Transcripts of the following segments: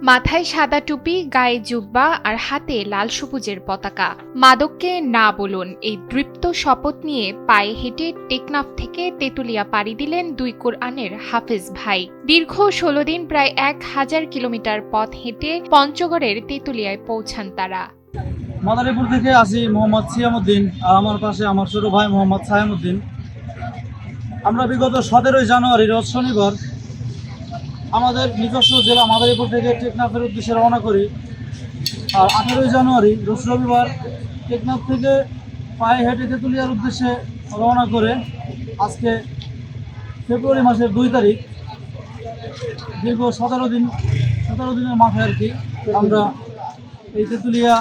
মাথায় সাদা টুপি, গায়ে জুব্বা আর হাতে লাল সবুজের পতাকা। মাদককে না বলুন, এই দৃপ্ত শপথ নিয়ে পায়ে হেঁটে টেকনাফ থেকে তেঁতুলিয়া পাড়ি দিলেন দুই কোরআনের হাফেজ ভাই। দীর্ঘ ১৬ দিন প্রায় ১,০০০ কিলোমিটার পথ হেঁটে পঞ্চগড়ের তেঁতুলিয়ায় পৌঁছান তারা। মাদারীপুর থেকে আসি মোহাম্মদ সিয়ামউদ্দিন, আর আমার পাশে আমার ছোট ভাই মোহাম্মদ সায়েমউদ্দিন। আমরা বিগত ১৭ই জানুয়ারি রোজ শনিবার আমাদের নিজস্ব জেলা মাদারীপুর থেকে টেকনাফের উদ্দেশ্যে রওনা করি। আর ১৮ই জানুয়ারি রোজ রবিবার টেকনাফ থেকে পায়ে হেঁটে তেঁতুলিয়ার উদ্দেশ্যে রওনা করে আজকে ফেব্রুয়ারি মাসের ২ তারিখ দীর্ঘ ১৭ দিনের মাথায় আর কি আমরা এই তেঁতুলিয়া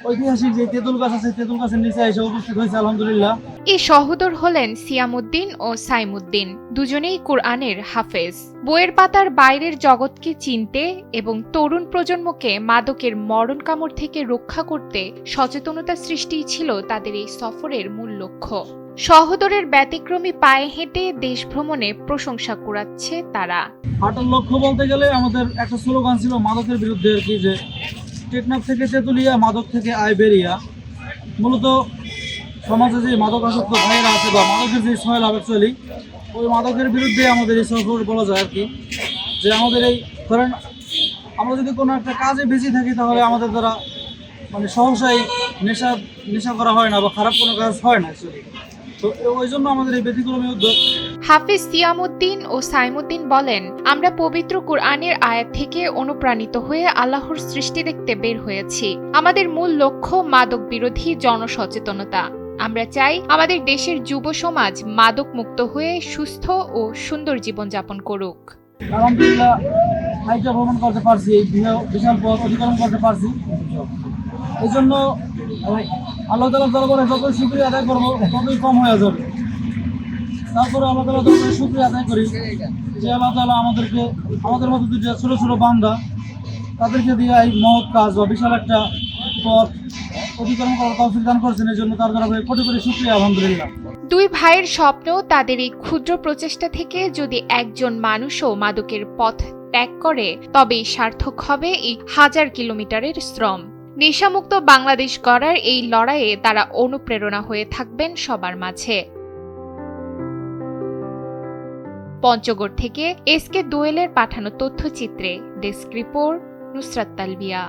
ঐতিহাসিক যে তেঁতুল গাছ আছে, তেঁতুল গাছের নিচে এসে উপস্থিত হয়েছে আলহামদুলিল্লাহ। এই সহোদর হলেন সিয়ামউদ্দিন ও সাইমউদ্দিন, দুজনেই কোরআনের হাফেজ। বইয়ের পাতার বাইরের জগৎকে চিনতে এবং তরুণ প্রজন্মকে মাদকের মরণ কামড় থেকে রক্ষা করতে সচেতনতা সৃষ্টিই ছিল তাদের এই সফরের মূল লক্ষ্য। সহোদরের ব্যতিক্রমী পায়ে হেঁটে দেশ ভ্রমণে প্রশংসা কুড়াচ্ছে তারা। হাঁটার লক্ষ্য বলতে গেলে আমাদের একটা স্লোগান ছিল মাদকের বিরুদ্ধে আর কি, যে টেকনাফ থেকে তেঁতুলিয়া, মাদক থেকে আইবেরিয়া। মূলত সমাজে যে মাদকাসক্ত ভাইয়েরা আছে বা মাদকের যে স্মেল অ্যাকচুয়ালি ওই মাদকের বিরুদ্ধে আমাদের এই সফর বলা যায় আর কি। যে আমাদের এই ধরেন আমরা যদি কোনো একটা কাজে বেশি থাকি তাহলে আমাদের দ্বারা মানে সহসাই নেশা করা হয় না বা খারাপ কোনো কাজ হয় না অ্যাকচুয়ালি। তো ওই জন্য আমাদের এই ব্যতিক্রমী উদ্যোগ। হাফেজ সিয়ামউদ্দিন ও সাইমউদ্দিন বলেন, আমরা পবিত্র কোরআনের আয়াত থেকে অনুপ্রাণিত হয়ে আল্লাহর সৃষ্টি দেখতে বের হয়েছি। আমাদের মূল লক্ষ্য মাদক বিরোধী জনসচেতনতা। আমরা চাই আমাদের দেশের যুব সমাজ মাদক মুক্ত হয়ে সুস্থ ও সুন্দর জীবনযাপন করুক। আলহামদুলিল্লাহ হাইটা ভ্রমণ করতে পারছি, এই বিশাল পথ অতিক্রম করতে পারছি। এই জন্য আল্লাহ তাআলার দরবারে যতই শুকরিয়া আদায় করবো ততই কম হয়ে যাবে। তারপরে আল্লাহ তাআলার দরবারে শুকরিয়া আদায় করি যে আল্লাহ তাআলা আমাদের মতো দুটো ছোটো ছোটো বান্দা তাদেরকে দিয়ে এই মহৎ কাজ বা বিশাল একটা পথ অতিক্রম করার তৌফিক দান করেছেন। এই জন্য তার দরবারে কোটি কোটি শুকরিয়া আলহামদুলিল্লাহ। দুই ভাইয়ের স্বপ্ন, তাদের এই ক্ষুদ্র প্রচেষ্টা থেকে যদি একজন মানুষও মাদকের পথ ত্যাগ করে তবেই সার্থক হবে এই ১,০০০ কিলোমিটারের শ্রম। নেশামুক্ত বাংলাদেশ গড়ার এই লড়াইয়ে তারা অনুপ্রেরণা হয়ে থাকবেন সবার মাঝে। পঞ্চগড় থেকে এসকে দোয়েলের পাঠানো তথ্যচিত্রে ডেস্ক রিপোর্ট, নুসরাত তালবিয়া।